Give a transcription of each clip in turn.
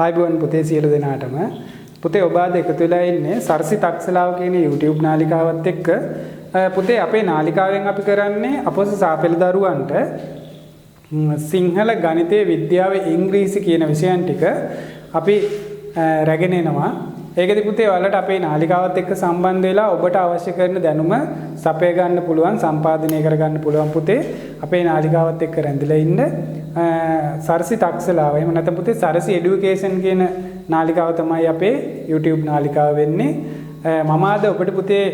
ආයුබෝවන් පුතේ සියලු දෙනාටම. පුතේ ඔබ අද එකතු වෙලා ඉන්නේ සරසි තක්සලාව කියන YouTube නාලිකාවත් එක්ක. පුතේ අපේ නාලිකාවෙන් අපි කරන්නේ අපොස සාපෙළ දරුවන්ට සිංහල ගණිතය විද්‍යාව ඉංග්‍රීසි කියන විෂයන් ටික අපි රැගෙන එනවා. ඒකදී පුතේ ඔයාලට අපේ නාලිකාවත් එක්ක සම්බන්ධ වෙලා ඔබට අවශ්‍ය කරන දැනුම සපය ගන්න පුළුවන්, සම්පාදනය කර ගන්න පුළුවන් පුතේ අපේ නාලිකාවත් එක්ක රැඳිලා ඉන්න. සරසි තක්සලාව එහෙම නැත්නම් පුතේ සරසි এডুকেෂන් කියන නාලිකාව තමයි අපේ YouTube නාලිකාව වෙන්නේ. මම අද ඔබට පුතේ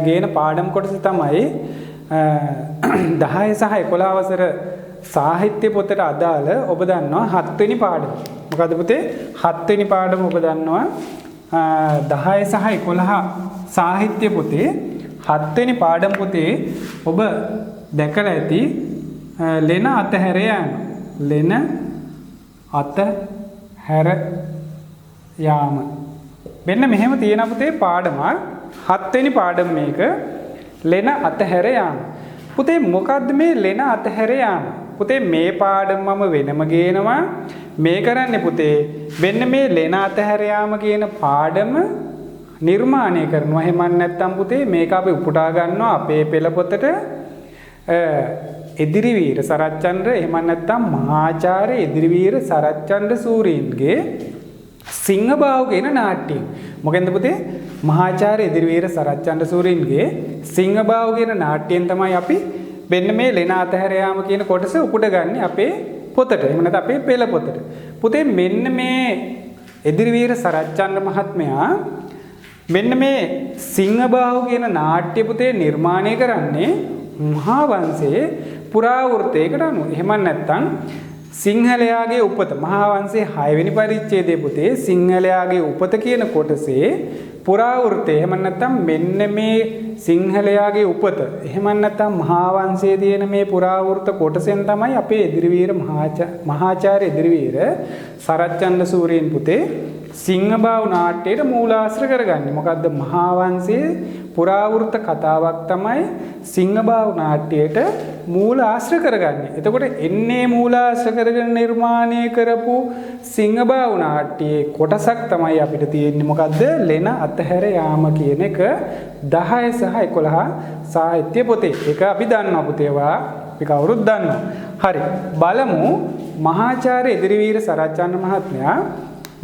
ගේන පාඩම් කොටස තමයි 10 සහ 11 වසර සාහිත්‍ය පොතට අදාළ ඔබ දන්නවා 7 වෙනි පාඩම. මොකද පුතේ 7 වෙනි පාඩම ඔබ දන්නවා 10 සහ 11 සාහිත්‍ය පොතේ 7 වෙනි පාඩම පුතේ ඔබ දැකලා ඇති ලෙන අතහැර යාම. ලෙන අතහැර යාම. මෙන්න මෙහෙම තියෙන පුතේ පාඩම 7 වෙනි පාඩම මේක ලෙන අතහැර යාම. පුතේ මොකද්ද මේ ලෙන අතහැර යාම? පුතේ මේ පාඩම මම වෙනම ගේනවා. මේ කරන්නේ පුතේ වෙන්න මේ ලෙන අතහැර යාම කියන පාඩම නිර්මාණය කරනවා. එහෙම නැත්නම් පුතේ මේක අපි උපුටා ගන්නවා අපේ පෙළ පොතට. එදිරිවීර සරච්චන්ද්‍ර එහෙම නැත්නම් මහාචාර්ය එදිරිවීර සරච්චන්ද්‍ර සූරීන්ගේ සිංහබාහු කියන නාට්‍යය. මොකෙන්ද පුතේ මහාචාර්ය එදිරිවීර සරච්චන්ද්‍ර සූරීන්ගේ සිංහබාහු කියන නාට්‍යයෙන් තමයි අපි වෙන්න මේ ලෙන අතහැර යාම කියන කොටස උපුට ගන්න අපේ පොතට. එහෙම නැත්නම් අපේ පෙළ පොතට. පුතේ මෙන්න මේ එදිරිවීර සරච්චන්ද්‍ර මහත්මයා මෙන්න මේ සිංහබාහු කියන නාට්‍ය පුතේ නිර්මාණය කරන්නේ මහා වංශයේ පුරාවෘත්තයකට අනුව. එහෙම නැත්නම් සිංහලයාගේ උපත මහා වංශයේ 6 වෙනි පරිච්ඡේදයේ පුතේ සිංහලයාගේ උපත කියන කොටසේ පුරාවෘත්තය. එහෙම නැත්නම් මෙන්න මේ සිංහලයාගේ උපත. එහෙම නැත්නම් මහා වංශයේ තියෙන මේ පුරාවෘත්ත කොටසෙන් තමයි අපේ එදිරිවීර මහාචාර්ය එදිරිවීර සරච්චන්ද්‍ර සූරීන් පුතේ සිංහබාහු නාට්‍යයට මූලාශ්‍ර කරගන්නේ. මොකද්ද මහා වංශයේ පුරාවෘත්ත කතාවක් තමයි සිංහබාහු නාට්‍යයට මූලාශ්‍ර කරගන්නේ. එතකොට එන්නේ මූලාශ්‍ර කරගෙන නිර්මාණය කරපු සිංහබාහු නාට්‍යයේ කොටසක් තමයි අපිට තියෙන්නේ. මොකද්ද ලෙන අතහැර යාම කියන එක 10 සහ 11 සාහිත්‍ය පොතේ. ඒක අපි දන්නවා පුතේ. අපි කවුරුත් දන්නවා. හරි. බලමු මහාචාර්ය එදිරිවීර සරච්චන්ද්‍ර මහත්මයා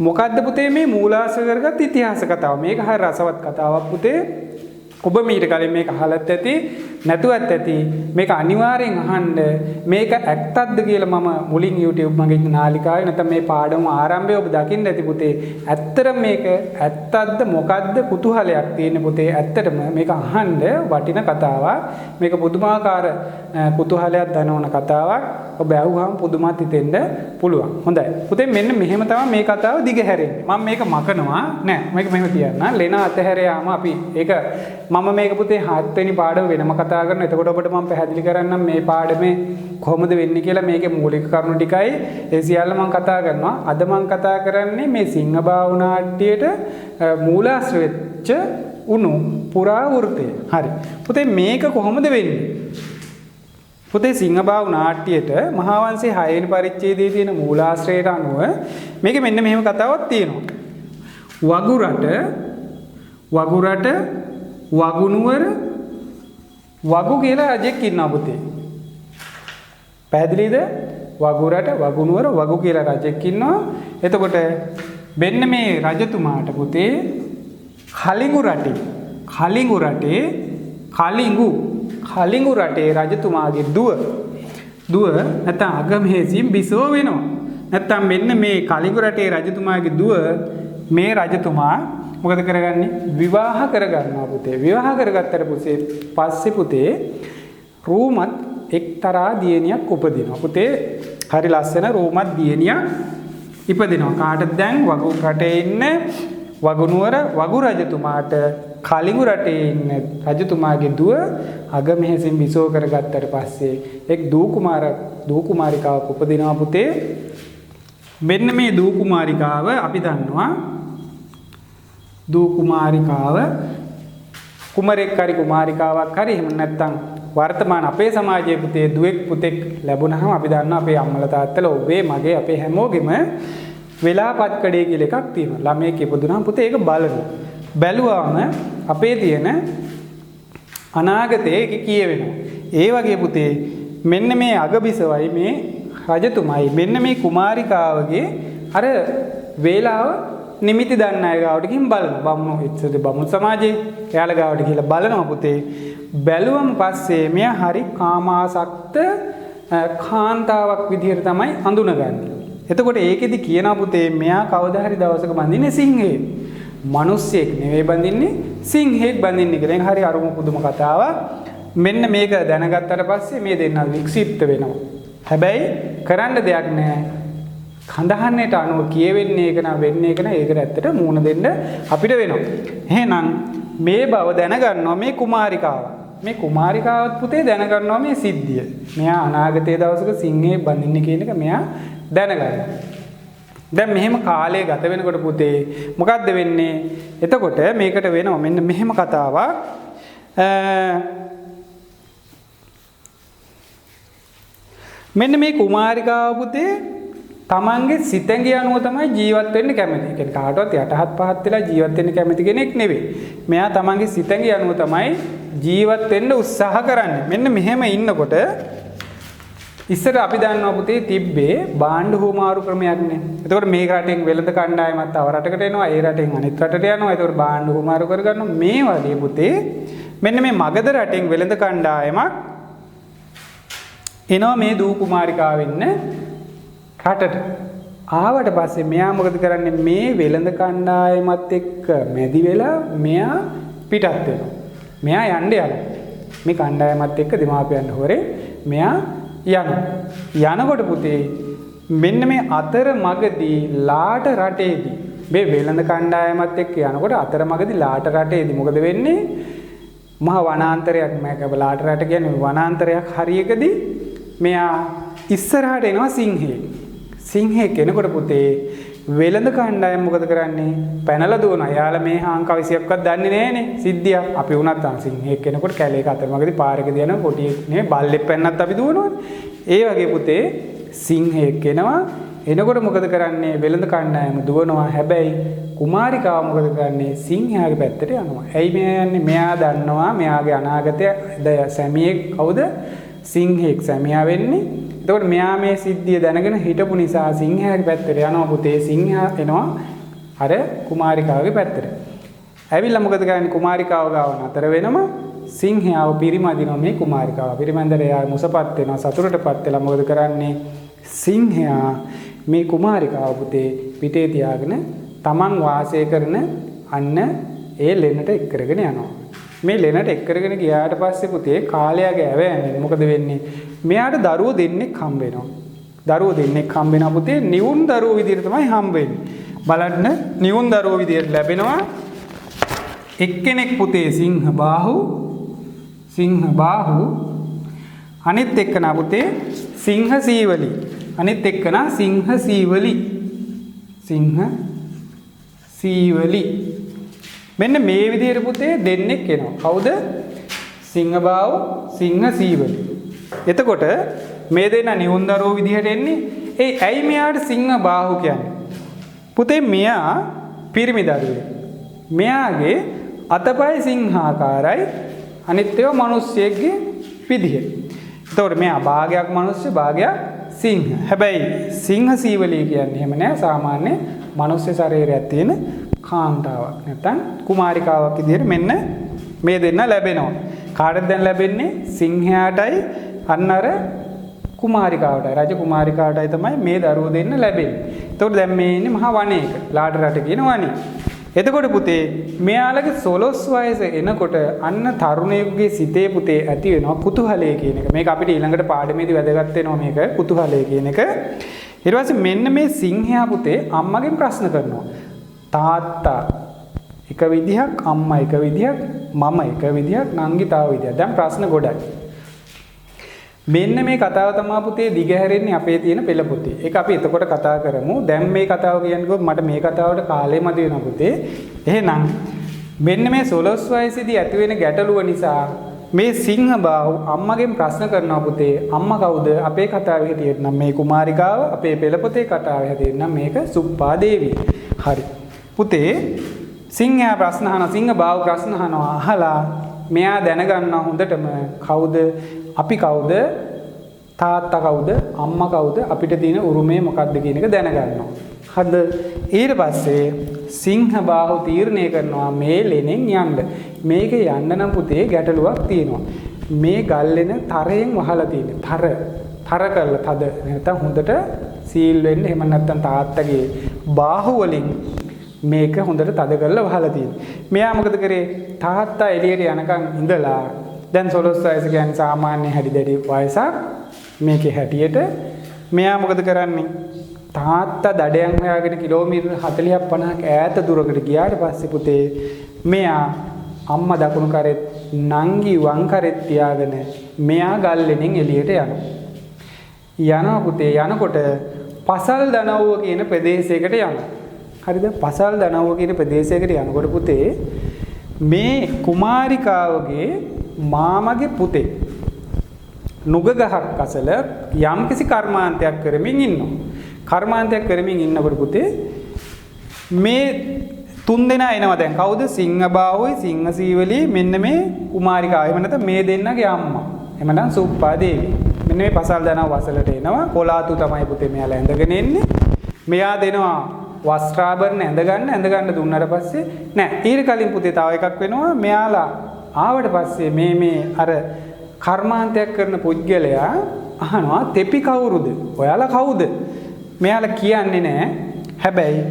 මොකද්ද පුතේ මේ මූලාශ්‍ර කරගත් ඉතිහාස කතාව. මේක හරිය රසවත් කතාවක් පුතේ. ඔබ මීට කලින් මේක අහලත් ඇති නැතුවත් ඇති. මේක අනිවාර්යෙන් අහන්න. මේක ඇත්තක්ද කියලා මම මුලින් YouTube මගේ නාලිකාවේ නැත්නම් මේ පාඩම ආරම්භයේ ඔබ දකින්න ඇති පුතේ. ඇත්තටම මේක ඇත්තක්ද මොකද්ද කුතුහලයක් තියෙන පුතේ. ඇත්තටම මේක අහන්න වටින කතාවක්. මේක පුදුමාකාර කුතුහලයක් දනවන කතාවක්. ඔබ ඇහුවාම පුදුමත් හිතෙන්න පුළුවන්. හොඳයි. පුතේ මෙන්න මෙහෙම තමයි මේ කතාව දිගහැරෙන්නේ. මම මේක මකනවා නෑ. මේක මෙහෙම තියන්න. ලෙන අතහැර යාම අපි ඒක මම මේක පුතේ 7 වෙනි පාඩම වෙනම කතා කරනවා. එතකොට ඔබට මම පැහැදිලි කරන්නම් මේ පාඩමේ කොහොමද වෙන්නේ කියලා. මේකේ මූලික කරුණු ටිකයි ඒ සියල්ල මම කතා කරනවා. අද මම කතා කරන්නේ මේ සිංහබාහු නාට්‍යයට මූලාශ්‍ර වෙච්ච උණු පුරාවෘත්තය. හරි. පුතේ මේක කොහොමද වෙන්නේ? පුතේ සිංහබාහු නාට්‍යයට මහා වංශයේ 6 වෙනි පරිච්ඡේදයේ තියෙන මූලාශ්‍රයට අනුව මේකේ මෙන්න මෙහෙම කතාවක් තියෙනවා. වගුරට වගුනුවර වගු කියලා රජෙක් ඉන්නවා පුතේ. පැහැදිලිද? වගුරට වගුනුවර වගු කියලා රජෙක් ඉන්නවා. එතකොට මෙන්න මේ රජතුමාට පුතේ කලිඟු රටේ රජතුමාගේ දුව නැත්නම් අගමහේසින් බිසෝ වෙනවා. නැත්නම් මෙන්න මේ කලිඟු රටේ රජතුමාගේ දුව මේ රජතුමා මොකද කරගන්නේ? විවාහ කරගන්නවා පුතේ. විවාහ කරගත්තට පස්සේ පුතේ රූමත් එක්තරා දියණියක් උපදිනවා. පුතේ හරි ලස්සන රූමත් දියණියක් ඉපදිනවා. කාටද දැන්? වගු රටේ ඉන්න වගුනුවර වගු රජතුමාට කලිඟු රටේ ඉන්න රජතුමාගේ දුව අගමෙහෙසින් විසෝ කරගත්තට පස්සේ එක් දූ කුමාරිකාවක් උපදිනවා පුතේ. මෙන්න මේ දූ කුමාරිකාව අපි දන්නවා දූ කුමාරිකාව කුමරෙක් හරි කුමාරිකාවක් හරි එහෙම නැත්නම් වර්තමාන අපේ සමාජයේ පුතේ දුවෙක් පුතෙක් ලැබුණාම අපි දන්නවා අපේ අම්මලා තාත්තලා ඔබේ මගේ අපේ හැමෝගෙම වෙලාපත් කඩේ කියලා එකක් තියෙනවා. ළමයෙක් ඉපදුනහම පුතේ ඒක බලනවා. බැලුවාම අපේ තියෙන අනාගතයේ ඒක කියවෙනවා. ඒ වගේ පුතේ මෙන්න මේ අගබිසවයි මේ රජතුමයි මෙන්න මේ කුමාරිකාවගේ අර වේලාව නිමිති දන්න අය ගාවට ගිහින් බලනවා. බමුණු ඉස්සර බමුණු සමාජයේ එයාලා ගාවට ගිහලා බලනවා පුතේ. බැලුවම පස්සේ මෙයා හරි කාමාසක්ත කාන්තාවක් විදිහට තමයි අඳුනගන්නේ. එතකොට ඒකෙදි කියනවා පුතේ මෙයා කවදා හරි දවසක බඳින්නේ සිංහේ. මිනිස්සෙක් නෙවෙයි බඳින්නේ සිංහෙක් බඳින්නේ කියලා. ඒක හරි අරුම පුදුම කතාවක්. මෙන්න මේක දැනගත්තට පස්සේ මේ දෙන්නා වික්ෂිප්ත වෙනවා. හැබැයි කරන්න දෙයක් නැහැ. කඳහන්නේට අනුව කියවෙන්නේ ඒක නා වෙන්නේ ඒක නා ඒකට ඇත්තට මූණ දෙන්න අපිට වෙනවා. එහෙනම් මේ බව දැනගන්නවා මේ කුමාරිකාව. මේ කුමාරිකාවත් පුතේ දැනගන්නවා මේ සිද්ධිය. මෙයා අනාගතයේ දවසක සිංහේ බඳින්නේ කියන එක මෙයා දැනගන්නවා. දැන් මෙහෙම කාලය ගත වෙනකොට පුතේ මොකද්ද වෙන්නේ? එතකොට මේකට වෙනවා මෙන්න මෙහෙම කතාවක්. මෙන්න මේ කුමාරිකාව පුතේ තමන්ගේ සිතැඟි අනුව තමයි ජීවත් වෙන්න කැමති. ඒ කියන්නේ කාටවත් යටහත් පහත් වෙලා ජීවත් වෙන්න කැමති කෙනෙක් නෙවෙයි. මෙයා තමන්ගේ සිතැඟි අනුව තමයි ජීවත් වෙන්න උත්සාහ කරන්නේ. මෙන්න මෙහෙම ඉන්නකොට ඉස්සර අපි දන්නවා පුතේ තිබ්බේ බාණ්ඩ හුමාරු ක්‍රමයක් නේ. එතකොට මේ රටෙන් වෙළඳ කණ්ඩායමක් තව රටකට එනවා. ඒ රටෙන් අනිත් රටට යනවා. එතකොට බාණ්ඩ හුමාරු කරගන්නවා. මේ වගේ පුතේ මෙන්න මේ මගධ රටෙන් වෙළඳ කණ්ඩායමක් එනවා මේ දූ කුමාරිකාව ඉන්න රටට. ආවට පස්සේ මෙයා මොකද කරන්නේ? මේ වෙළඳ කණ්ඩායමත් එක්ක මැදි වෙලා මෙයා පිටත් වෙනවා. මෙයා යන්න යනවා. මේ කණ්ඩායමත් එක්ක දෙමාපියන් හොරේ මෙයා යනකොට පුතේ මෙන්න මේ අතර මගදී ලාට රටේදී මේ වෙළඳ කණ්ඩායමත් එක්ක යනකොට අතර මගදී ලාට රටේදී මොකද වෙන්නේ? මහ වනාන්තරයක් මේක ලාට රට කියන්නේ වනාන්තරයක් හරියකදී මෙයා ඉස්සරහට එනවා සිංහෙක්. සිංහෙක් එනකොට පුතේ වෙළඳ කණ්ඩායම මොකද කරන්නේ? පැනලා දුවනවා. යාලා මේ හාංකා විසියක්වත් දන්නේ නැහනේ සිද්ධියක්. අපි වුණත් සිංහෙක් එනකොට කැලේක අතරමඟදී පාරකදී යන පොටි නේ බල්ලෙක් පැන්නත් අපි දුවනවනේ. ඒ වගේ පුතේ සිංහෙක් එනවා. එනකොට මොකද කරන්නේ? වෙළඳ කණ්ඩායම දුවනවා. හැබැයි කුමාරිකාව මොකද කරන්නේ? සිංහයාගේ පැත්තට යනවා. ඇයි මෙයා යන්නේ? මෙයා දන්නවා මෙයාගේ අනාගතය සැමියෙක් කවුද? සිංහෙක් සැමියා වෙන්නේ. එතකොට මෙයා මේ සිද්ධිය දැනගෙන හිටපු නිසා සිංහයාගේ පැත්තට යනවා පුතේ. සිංහයා එනවා අර කුමාරිකාවගේ පැත්තට. ඇවිල්ලා මොකද කරන්නේ? කුමාරිකාව ගාව නතර වෙනම සිංහයාව පිරිමදිනවා මේ කුමාරිකාව. පිරිමැදලා එයා මුසපත් වෙනවා. සතුටටපත් වෙලා මොකද කරන්නේ? සිංහයා මේ කුමාරිකාව පුතේ පිටේ තියාගෙන තමන් වාසය කරන අන්න ඒ ලෙනට එක් කරගෙන යනවා. මේ ලෙනට එක් කරගෙන ගියාට පස්සේ පුතේ කාලයාගේ ඇවෑන්නේ මොකද වෙන්නේ? මෙයාට දරුවෝ දෙන්නෙක් හම්බ වෙනවා. දරුවෝ දෙන්නෙක් හම්බ වෙනවා පුතේ. නිවුන් දරුවෝ විදිහට තමයි හම්බ වෙන්නේ. බලන්න නිවුන් දරුවෝ විදිහට ලැබෙනවා. එක්කෙනෙක් පුතේ සිංහ බාහු අනිත් එක්කනා පුතේ සිංහ සීවලි. අනිත් එක්කනා සිංහ සීවලි. මෙන්න මේ විදිහට පුතේ දෙන්නෙක් එනවා. කවුද? සිංහ බාහු සිංහ සීවලි. එතකොට මේ දෙන්න නිවුන් දරුවෝ විදිහට එන්නේ. ඇයි මෙයාට සිංහ බාහු කියන්නේ? පුතේ මෙයා පිරිමි දරුවෙක්. මෙයාගේ අතපය සිංහාකාරයි. අනිත් ඒවා මිනිස්සෙක්ගේ විදිහ. එතකොට මෙයා භාගයක් මිනිස්සු භාගයක් සිංහ. හැබැයි සිංහ සීවලිය කියන්නේ එහෙම නෑ. සාමාන්‍ය මිනිස්සු ශරීරයක් තියෙන කාන්තාවක්. නැත්නම් කුමාරිකාවක් විදිහට මෙන්න මේ දෙන්න ලැබෙනවා. කාටද දැන් ලැබෙන්නේ? සිංහයාටයි අන්න අර කුමාරිකාවටයි රජ කුමාරිකාවටයි තමයි මේ දරුවෝ දෙන්න ලැබෙන්නේ. එතකොට දැන් මේ ඉන්නේ මහා වනයේක. ලාට රට කියන වනේ. එතකොට පුතේ මෙයාලගේ 12 වයස එනකොට අන්න තරුණයෙකුගේ සිතේ පුතේ ඇති වෙනවා කුතුහලය කියන එක. මේක අපිට ඊළඟට පාඩමේදී වැදගත් වෙනවා මේක කුතුහලය කියන එක. ඊට පස්සේ මෙන්න මේ සිංහයා පුතේ අම්මගෙන් ප්‍රශ්න කරනවා. තාත්තා එක විදිහක්, අම්මා එක විදිහක්, මම එක විදිහක්, නංගි තව විදිහක්. දැන් ප්‍රශ්න ගොඩයි. මෙන්න මේ කතාව තමයි පුතේ දිගහැරෙන්නේ අපේ තියෙන පෙළ පොතේ. ඒක අපි එතකොට කතා කරමු. දැන් මේ කතාව කියනකොට මට මේ කතාවට කාලෙ මදි වෙනවා පුතේ. එහෙනම් මෙන්න මේ 12 වයසේදී ඇති වෙන ගැටලුව නිසා මේ සිංහ බාහු අම්මගෙන් ප්‍රශ්න කරනවා පුතේ අම්මා කවුද? අපේ කතාවේ හැටියට නම් මේ කුමාරිකාව, අපේ පෙළපොතේ කතාවේ හැටියට නම් මේක සුප්පා දේවිය. හරි. පුතේ සිංහයා ප්‍රශ්න අහනවා, සිංහ බාහු ප්‍රශ්න අහනවා. අහලා මෙයා දැනගන්නවා හොඳටම කවුද? අපි කවුද? තාත්තා කවුද? අම්මා කවුද? අපිට තියෙන උරුමය මොකක්ද කියන එක දැනගන්නවා. හරිද? ඊට පස්සේ සිංහ බාහු තීරණය කරනවා මේ ලෙනෙන් යන්න. මේකේ යන්න නම් පුතේ ගැටලුවක් තියෙනවා. මේ ගල්ලෙන තරයෙන් වහලා තියෙන්නේ. තර කරලා තද නැත්නම් හොඳට සීල් වෙන්න. එහෙම නැත්නම් තාත්තගේ බාහුව වලින් මේක හොඳට තද කරලා වහලා තියෙන්නේ. මෙයා මොකද කරේ? තාත්තා එළියට යනකම් ඉඳලා දැන් 12 වයස කියන්නේ සාමාන්‍ය හැටි දැඩි වයසක්. මේකේ හැටියට මෙයා මොකද කරන්නේ? තාත්තා දඩයන් හොයාගෙන කිලෝමීටර් 40ක් 50ක් ඈත දුරකට ගියාට පස්සේ පුතේ මෙයා අම්මා දකුණු කරෙත් නංගි වම් කරෙත් තියාගෙන මෙයා ගල්ලෙනින් එළියට යනවා පුතේ. යනකොට පසල් දනව්ව කියන ප්‍රදේශයකට යනවා. හරිද? පසල් දනව්ව කියන ප්‍රදේශයකට යනකොට පුතේ මේ කුමාරිකාවගේ මාමගේ පුතේ නුග ගහක් අසල යම්කිසි කර්මාන්තයක් කරමින් ඉන්නවා. කර්මාන්තයක් කරමින් ඉන්නකොට පුතේ මේ තුන් දෙනා එනවා. දැන් කවුද? සිංහ බාහුයි, සිංහ සීවලී, මෙන්න මේ කුමාරිකාව. එහෙම නැත්නම් මේ දෙන්නගේ අම්මා. එහෙම නැත්නම් සුප්පා දේවි. මෙන්න මේ පසල් දනව්ව වසලට එනවා. කොලාතු තමයි පුතේ මෙයාලා ඇඳගෙන එන්නේ. මෙයා දෙනවා වස්ත්‍රාභරණ ඇඳගන්න දුන්නාට පස්සේ නෑ ඊට කලින් පුතේ තව එකක් වෙනවා. මෙයාලා ආවට පස්සේ මේ අර කර්මාන්තයක් කරන පුද්ගලයා අහනවා තෙපි කවුරුද? ඔයාලා කවුද? මෙයාලා කියන්නේ නෑ. හැබැයි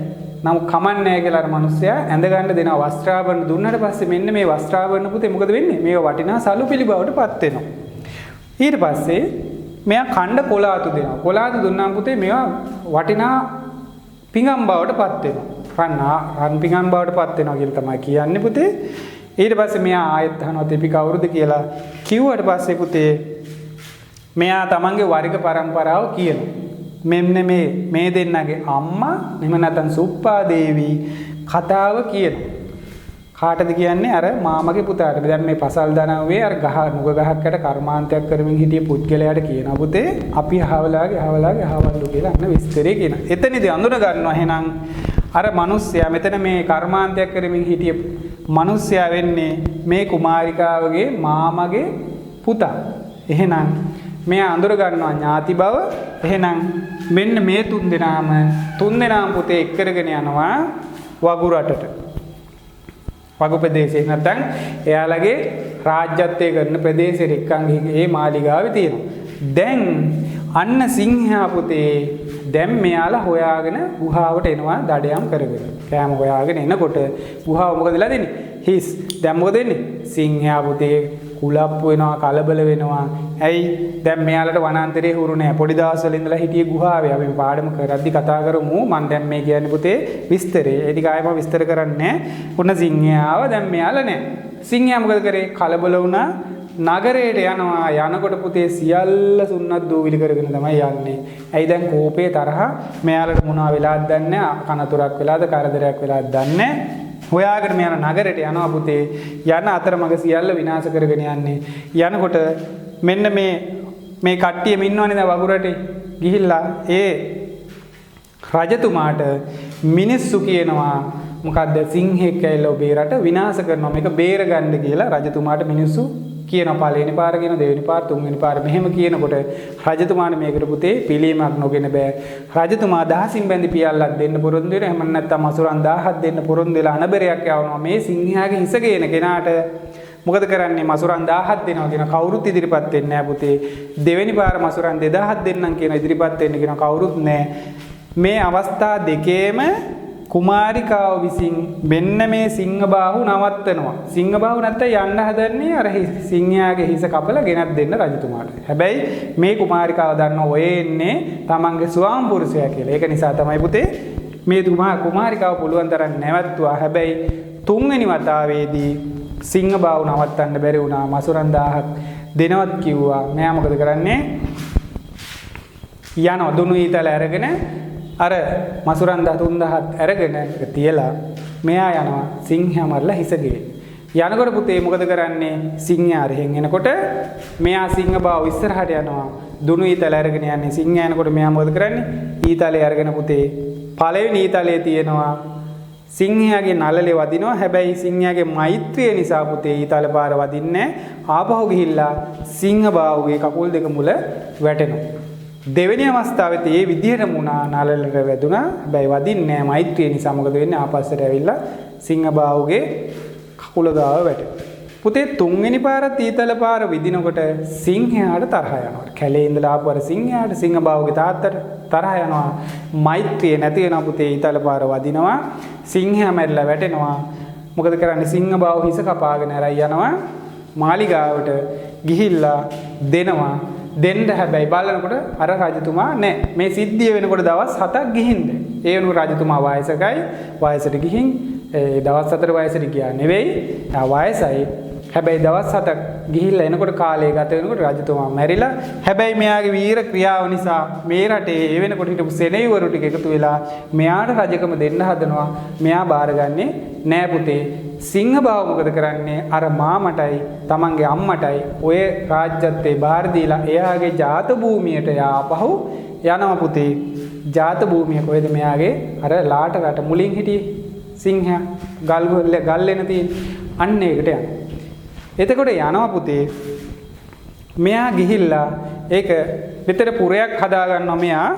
නම් කමන්නේ නැහැ කියලා අර මිනිස්සයා ඇඳගන්න දෙනවා වස්ත්‍රාභරණ දුන්නාට පස්සේ මෙන්න මේ වස්ත්‍රාභරණ පුතේ මොකද වෙන්නේ? මේක වටිනා සලු පිළිබවට පත් වෙනවා. ඊට පස්සේ මෙයා කණ්ඩ කොලාතු දෙනවා. කොලාතු දුන්නාම පුතේ මේවා වටිනා පිඟම් බවට පත් වෙනවා. රන් පිඟම් බවට පත් වෙනවා කියලා තමයි කියන්නේ පුතේ. ඊට පස්සේ මෙයා ආයෙත් අහනවා තෙපි කවුරුද කියලා. කිව්වට පස්සේ පුතේ මෙයා තමන්ගේ වර්ග පරම්පරාව කියනවා. මෙන්න මේ දෙන්නගේ අම්මා එහෙම නැත්නම් සුප්පා දේවි කතාව කියනවා. කාටද කියන්නේ? අර මාමගේ පුතාට. දැන් මේ පසල් දනව්වේ අර නුග ගහකට කර්මාන්තයක් කරමින් හිටිය පුද්ගලයාට කියනවා පුතේ අපි අහවලාගේ අහවල්ලු කියලා අන්න විස්තරේ කියනවා. එතනදී අඳුන ගන්නවා එහෙනම් අර මිනිස්සයා මෙතන මේ කර්මාන්තයක් කරමින් හිටිය මිනිස්සයා වෙන්නේ මේ කුමාරිකාවගේ මාමගේ පුතා. එහෙනම් මෙයා අඳුර ගන්නවා ඥාති බව. එහෙනම් මෙන්න මේ තුන් දෙනාම පුතේ එක් කරගෙන යනවා වගු රටට. වගු ප්‍රදේශේ නැත්නම් එයාලගේ රාජ්‍යත්වය කරන ප්‍රදේශෙට එක්කන් ඒ මාලිගාවේ තියෙනවා. දැන් අන්න සිංහයා පුතේ දැන් මෙයාලා හොයාගෙන ගුහාවට එනවා දඩයම් කරගෙන. කෑම හොයාගෙන එනකොට ගුහාව මොකදලා දෙන්නේ? හිස්. දැන් මොකද වෙන්නේ? සිංහයා පුතේ කුලප්පු වෙනවා, කලබල වෙනවා. ඇයි? දැන් මෙයාලට වනාන්තරේ හුරු නැහැ. පොඩි දවස්වල ඉඳලා හිටියේ ගුහාවේ. අපි පාඩම කරද්දි කතා කරමු. මම දැන් මේ කියන්නේ පුතේ විස්තරේ. ඒ ටික ආයෙම විස්තර කරන්නේ නැහැ. උන්න සිංහයාව දැන් මෙයාලා නැහැ. සිංහයා මොකද කරේ? කලබල වුණා. නගරයට යනවා. යනකොට පුතේ සියල්ල සුන්නත් දූවිලි කරගෙන තමයි යන්නේ. ඇයි දැන් කෝපේ තරහ මෙයාලට මොනවා වෙලාද දන්නේ නැහැ. කනතුරක් වෙලාද කරදරයක් වෙලාද දන්නේ නැහැ. හොයාගෙන මෙයා නගරයට යනවා පුතේ. යන අතරමඟ සියල්ල විනාශ කරගෙන යන්නේ. යනකොට මෙන්න මේ කට්ටියම ඉන්නවනේ දැන් වගුරටේ ගිහිල්ලා ඒ රජතුමාට මිනිස්සු කියනවා මොකද්ද? සිංහෙක් ඇවිල්ලා ඔබේ රට විනාශ කරනවා. මේක බේරගන්න කියලා රජතුමාට මිනිස්සු කියනවා. පළවෙනි පාර කියන, දෙවෙනි පාර, තුන්වෙනි පාර මෙහෙම කියනකොට රජතුමාට මේකට පුතේ පිළියමක් නොගෙන බෑ. රජතුමා දහසින් බැඳි පියල්ලක් දෙන්න පොරොන්දු වෙනවා. එහෙම නැත්නම් මසුරන් 1000ක් දෙන්න පොරොන්දු වෙලා අනබරයක් යවනවා. මේ සිංහයාගේ හිස ගේන කෙනාට මොකද කරන්නේ? මසුරන් 1000ක් දෙනවා කියන කවුරුත් ඉදිරිපත් වෙන්නේ නැහැ පුතේ. දෙවෙනි පාර මසුරන් 2000ක් දෙන්නම් කියන ඉදිරිපත් වෙන්න කියන කවුරුත් නැහැ. මේ අවස්ථා දෙකේම කුමාරිකාව විසින් මෙන්න මේ සිංහ බාහු නවත්තනවා. සිංහ බාහු නැත්තම් යන්න හදන්නේ අර සිංහයාගේ හිස කපලා ගෙනත් දෙන්න රජතුමාට. හැබැයි මේ කුමාරිකාව දන්නවා ඔය එන්නේ තමන්ගේ ස්වාම පුරුෂයා කියලා. ඒක නිසා තමයි පුතේ මේ කුමාරිකාව පුළුවන් තරම් නැවතුවා. හැබැයි තුන්වෙනි වතාවේදී සිංහ බාහු නවත්තන්න බැරි වුණා. මසුරන් 1000ක් දෙනවත් කිව්වා. මෙයා මොකද කරන්නේ? යනවා දුනු ඊතල අරගෙන අර මසුරන් 3000ක් අරගෙන තියලා මෙයා යනවා සිංහයා මරලා හිස ගේ. යනකොට පුතේ මොකද කරන්නේ? සිංහයා අරහෙන් එනකොට මෙයා සිංහ බාව ඉස්සරහට යනවා. දුනු ඊතල අරගෙන යන්නේ. සිංහයා එනකොට මෙයා මොකද කරන්නේ? ඊතලේ අරගෙන පුතේ පළවෙනි ඊතලයේ තියෙනවා සිංහයාගේ නළලේ වදිනවා. හැබැයි සිංහයාගේ මෛත්‍රිය නිසා පුතේ ඊතල පාර වදින්නේ ආපහු ගිහිල්ලා සිංහ බාවගේ කකුල් දෙක මුල වැටෙනවා. දෙවෙනි අවස්ථාවෙත් මේ විදිහටම වුණා. නළලට වැදුනා. හැබැයි වදින්නේ නැහැ මෛත්‍රිය නිසා. මොකද වෙන්නේ? ආපස්සට ඇවිල්ලා සිංහ බාවගේ කකුල ගාව වැටෙනවා. පුතේ තුන්වෙනි පාරත් ඊතල පාර විදිනකොට සිංහයාට තරහ යනවා. කැලේ ඉඳලා ආපු අර සිංහයාට සිංහ බාවගේ තාත්තට තරහ යනවා. මෛත්‍රිය නැති වෙනවා පුතේ. ඊතල පාර වදිනවා. සිංහයා මැරිලා වැටෙනවා. මොකද කරන්නේ? සිංහ බාව හිස කපාගෙන ඇරයි යනවා මාලිගාවට ගිහිල්ලා දෙනවා. දෙන්න හැබැයි බලනකොට අර රජතුමා නැහැ. මේ සිද්ධිය වෙනකොට දවස් 7ක් ගිහින්ද. ඒ වෙනුවට රජතුමා වයසකයි. වයසට ගිහින් දවස් 4 වයසට ගියා නෙවෙයි. වයසයි. හැබැයි දවස් 7ක් ගිහිල්ලා එනකොට කාලය ගත වෙනකොට රජතුමා මැරිලා. හැබැයි මෙයාගේ වීර ක්‍රියාව නිසා මේ රටේ ඒ වෙනකොට හිටපු සෙනෙවිවරු ටික එකතු වෙලා මෙයාට රජකම දෙන්න හදනවා. මෙයා බාරගන්නේ නෑ පුතේ. සිංහ බාව මොකද කරන්නේ? අර මාමටයි තමන්ගේ අම්මටයි ඔය රාජ්‍යත්වයේ බාර දීලා එයාගේ ජාත භූමියට ආපහු යනවා පුතේ. ජාත භූමිය කොහෙද? මෙයාගේ අර ලාට රට මුලින් හිටියේ සිංහයා ගල් වෙන තියෙන අන්න ඒකට යනවා. එතකොට යනවා පුතේ. මෙයා ගිහිල්ලා ඒක විතර පුරයක් හදා ගන්නවා මෙයා.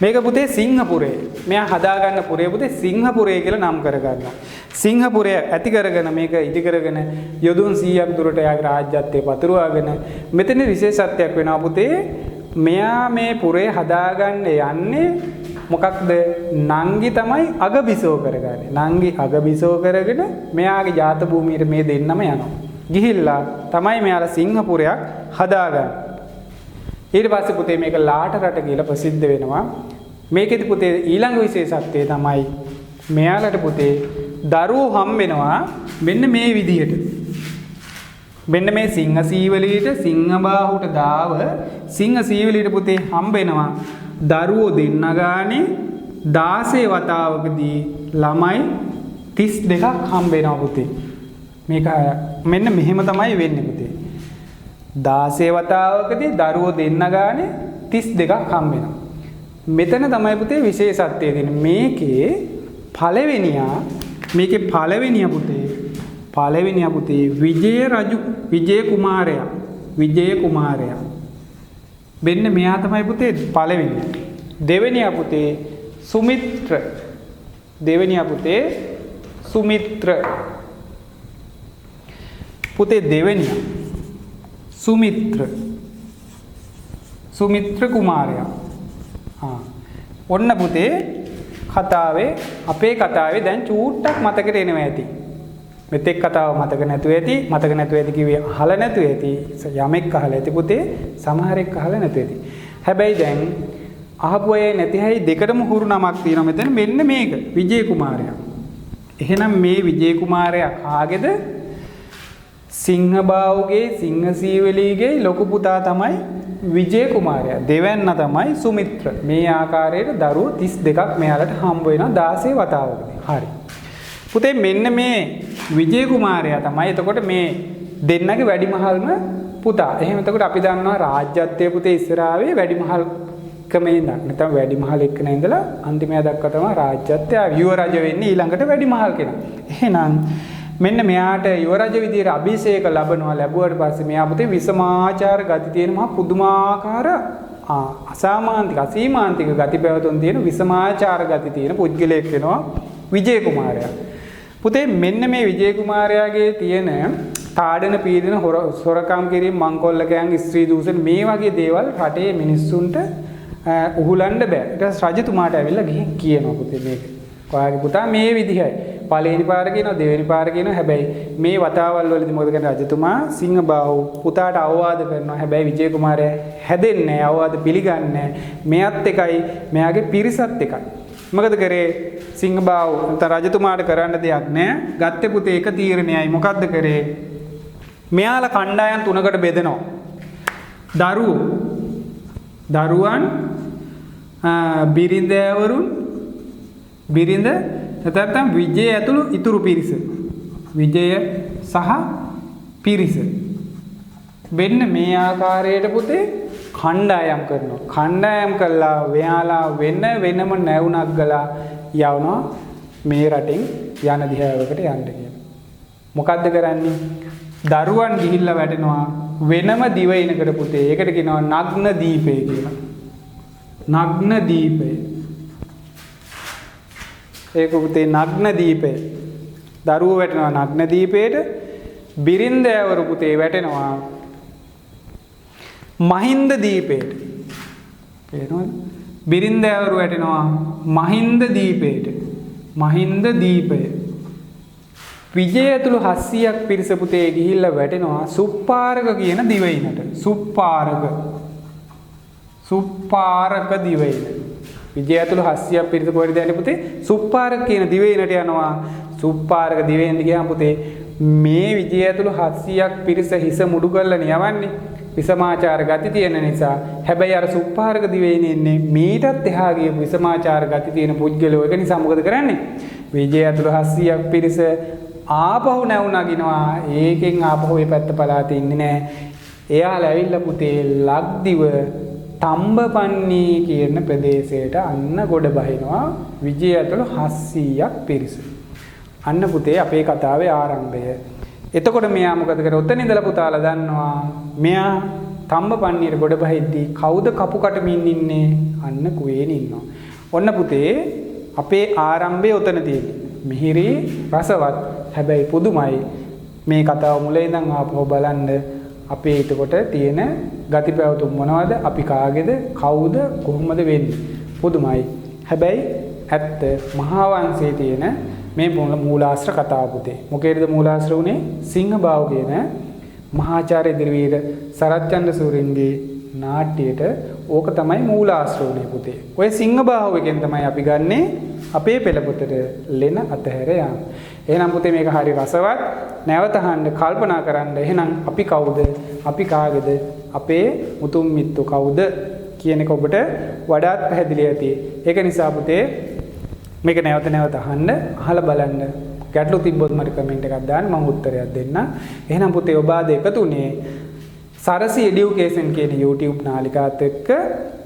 මේක පුතේ සිංහපුරේ. මෙයා හදාගන්න පුරේ පුතේ සිංහපුරේ කියලා නම් කරගන්නවා. සිංහපුරය ඇති කරගෙන මේක ඉදි කරගෙන යොදුන් 100ක් දුරට යාගේ රාජ්‍යත්වයේ පතුරවාගෙන මෙතන විශේෂත්වයක් වෙනවා පුතේ. මෙයා මේ පුරේ හදාගන්න යන්නේ මොකක්ද? නංගි තමයි අගබිසෝ කරගන්නේ. නංගි අගබිසෝ කරගෙන මෙයාගේ ජාත භූමියට මේ දෙන්නම යනවා. ගිහිල්ලා තමයි මෙයාලා සිංහපුරයක් හදාගන්නේ. ඊට පස්සේ පුතේ මේක ලාට රට කියලා ප්‍රසිද්ධ වෙනවා. මේකෙදි පුතේ ඊළඟ විශේෂත්වය තමයි මෙයාලට පුතේ දරුවෝ හම් වෙනවා මෙන්න මේ විදිහට. මෙන්න මේ සිංහ සීවලීට සිංහ බාහුවට දාව සිංහ සීවලීට පුතේ හම්බ වෙනවා දරුවෝ දෙන්න ගානේ 16 වතාවකදී ළමයි 32ක් හම්බ වෙනවා පුතේ. මේක මෙන්න මෙහෙම තමයි වෙන්නේ පුතේ. 16 වතාවකදී දරුවෝ දෙන්න ගානේ 32ක් හම්බ වෙනවා. මෙතන තමයි පුතේ විශේෂත්වය තියෙන්නේ. මේකේ පළවෙනියා පුතේ විජය රජු විජය කුමාරයා මෙන්න මෙයා තමයි පුතේ පළවෙනියා. දෙවෙනියා පුතේ සුමිත්‍ර පුතේ දෙවෙනියා සුමිත්‍ර කුමාරයා. ඔන්න පුතේ අපේ කතාවේ දැන් චූට්ටක් මතකෙට එනවා ඇති. මෙතෙක් කතාව මතක නැතුව ඇති කිව්වේ අහලා නැතුව ඇති. යමෙක් අහලා ඇති පුතේ, සමහරෙක් අහලා නැතුව ඇති. හැබැයි දැන් අහපු අය නැති හැයි දෙකටම හුරු නමක් තියෙනවා මෙතන. මෙන්න මේක විජය කුමාරයා. එහෙනම් මේ විජය කුමාරයා කාගේද? සිංහබාහුගේ සිංහසීවලීගේ ලොකු පුතා තමයි විජය කුමාරයා. දෙවැන්න තමයි සුමිත්‍ර. මේ ආකාරයට දරුවෝ 32ක් මෙයාලට හම්බ වෙනවා 16 වතාවකදී. හරි. පුතේ මෙන්න මේ විජය කුමාරයා තමයි එතකොට මේ දෙන්නගේ වැඩිමහල්ම පුතා. එහෙනම් එතකොට අපි දන්නවා රාජ්‍යත්වයේ පුතේ ඉස්සරහාවේ වැඩිමහල්කම ඉඳන් නැත්නම් වැඩිමහල් එක්කන ඉඳලා අන්තිමයා දක්වා තමයි රාජ්‍යත්වය යුව රජ වෙන්නේ ඊළඟට වැඩිමහල් කෙනා. එහෙනම් මෙන්න මෙයාට යුවරජ විදියට අභිෂේක ලැබුවට පස්සේ මෙයා පුතේ විසමාචාර ගති තියෙන මහා පුදුමාකාර අසීමාන්තික ගති පැවතුම් තියෙන විසමාචාර ගති තියෙන පුද්ගලයෙක් වෙනවා විජය කුමාරයා. පුතේ මෙන්න මේ විජය කුමාරයාගේ තියෙන තාඩන පීඩන හොරකම් කිරීම මංකොල්ලකයන් ස්ත්‍රී දූෂණ මේ වගේ දේවල් රටේ මිනිස්සුන්ට උහුලන්න බෑ. ඊට පස්සේ රජතුමාට ඇවිල්ලා ගිහින් කියනවා පුතේ මේක. ඔයාගේ පුතා මේ විදිහයි. පළවෙනි පාර කියනවා දෙවෙනි පාර කියනවා. හැබැයි මේ වතාවල් වලදී මොකද කරන්නේ? රජතුමා සිංහබාහු පුතාට අවවාද කරනවා. හැබැයි විජය කුමාරයා හැදෙන්නේ නැහැ. අවවාද පිළිගන්නේ නැහැ. මෙයත් එකයි මෙයාගේ පිරිසත් එකයි. මොකද කරේ? සිංහබාහු රජතුමාට කරන්න දෙයක් නැහැ. ගත්තේ පුතේ එක තීරණයයි. මොකද්ද කරේ? මෙයාලා කණ්ඩායම් තුනකට බෙදෙනවා. දරුවන් බිරිඳෑවරුන් බිරිඳ නැත්නම් විජය ඇතුළු ඉතුරු පිරිස. විජය සහ පිරිස. මෙන්න මේ ආකාරයට පුතේ කණ්ඩායම් කරනවා. කණ්ඩායම් කළා වෙයාලා වෙනම නැවුණක් ගලා යවනවා මේ රටෙන් යන දිහාවකට යන්න කියලා. මොකද්ද කරන්නේ? දරුවන් ගිහිල්ලා වැටෙනවා වෙනම දිවයිනකට පුතේ. ඒකට කියනවා නග්න දීපය කියලා. නග්න දීපය. ඒක පුතේ නග්න දීපය. දරුවෝ වැටෙනවා නග්න දීපයට. බිරින්දෑවරු පුතේ වැටෙනවා මහින්ද දීපයට. පේනවද? බිරින්දෑවරු වැටෙනවා මහින්ද දීපයට. මහින්ද දීපය. විජය ඇතුළු 700ක් පිරිස පුතේ ගිහිල්ලා වැටෙනවා සුප්පාරක කියන දිවයිනට. සුප්පාරක දිවයින. විජය ඇතුළු 700ක් පිරිස කොහෙද යන්නේ පුතේ? සුප්පාරක කියන දිවයිනට යනවා. සුප්පාරක දිවයිනට ගියාම පුතේ මේ විජය ඇතුළු 700ක් පිරිස හිස මුඩු කරලා නියවන්නේ විසමාචාර ගති තියෙන නිසා. හැබැයි අර සුප්පාරක දිවයිනේ ඉන්නේ මීටත් එහා ගිය විසමාචාර ගති තියෙන පුද්ගලයෝ. ඒක නිසා මොකද කරන්නේ? විජය ඇතුළු 700ක් පිරිස ආපහු නැවු නගිනවා. ඒකෙන් ආපහු මේ පැත්ත පළාතේ ඉන්නේ නැහැ. එයාලා ඇවිල්ලා පුතේ ලක්දිව තම්බපන්නී කියන ප්‍රදේශයට අන්න ගොඩ බහිනවා විජය ඇතුළු 700ක් පිරිස. අන්න පුතේ අපේ කතාවේ ආරම්භය. එතකොට මෙයා මොකද කරේ? ඔතන ඉඳලා පුතාලා දන්නවා මෙයා තම්බපන්නියට ගොඩ බහිද්දී කවුද කපු කටමින් ඉන්නේ? අන්න කුවේන ඉන්නවා. ඔන්න පුතේ අපේ ආරම්භය ඔතන තියෙන්නේ. මිහිරි රසවත්. හැබැයි පුදුමයි මේ කතාව මුලින් ඉඳන් ආපහු බලන්න අපේ එතකොට තියෙන ගති පැවතුම් මොනවද? අපි කාගේද? කවුද? කොහොමද වෙන්නේ? පුදුමයි. හැබැයි ඇත්ත මහා වංශයේ තියෙන මේ මූලාශ්‍ර කතාව පුතේ. මොකේද මූලාශ්‍ර උනේ? සිංහබාහු කියන මහාචාර්ය දිරවීර සරච්චන්ද්‍ර සූරීන්ගේ නාට්‍යයට ඕක තමයි මූලාශ්‍ර උනේ පුතේ. ඔය සිංහබාහු එකෙන් තමයි අපි ගන්නේ අපේ පෙළ පොතට ලෙන අතහැර යාම. එහෙනම් පුතේ මේක හරි රසවත්. නැවත අහන්න කල්පනා කරන්න. එහෙනම් අපි කවුද? අපි කාගේද? අපේ මුතුන් මිත්තු කවුද කියන එක ඔබට වඩාත් පැහැදිලි ඇති. ඒක නිසා පුතේ මේක නැවත නැවත අහන්න, අහලා බලන්න. ගැටලු තිබ්බොත් මට කමෙන්ට් එකක් දාන්න මම උත්තරයක් දෙන්නම්. එහෙනම් පුතේ ඔබ ආද එකතුනේ සරසි এডুকেෂන් කියන YouTube නාලිකාවත් එක්ක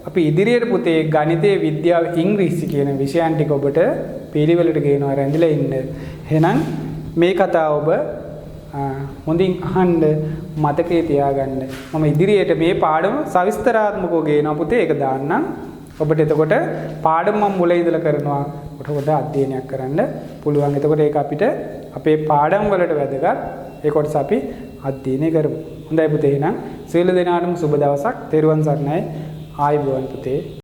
අපි ඉදිරියට පුතේ ගණිතය, විද්‍යාව, ඉංග්‍රීසි කියන විෂයන් ටික ඔබට පිළිවෙලට ගේනවා රැඳිලා ඉන්න. එහෙනම් මේ කතාව ඔබ හොඳින් අහන්න, මතකයේ තියාගන්න. මම ඉදිරියට මේ පාඩම සවිස්තරාත්මකව ගේනවා පුතේ. ඒක දාන්නම්. ඔබට එතකොට පාඩම මම මුලින් ඉඳලා කරනවා. ඔබට හොඳ අධ්‍යයනයක් කරන්න පුළුවන්. එතකොට ඒක අපිට අපේ පාඩම් වලට වැදගත්. ඒ කොටස අපි අධ්‍යයනය කරමු. හොඳයි පුතේ. එහෙනම් සියලු දෙනාටම සුබ දවසක්. තෙරුවන් සරණයි. ආයුබෝවන් පුතේ.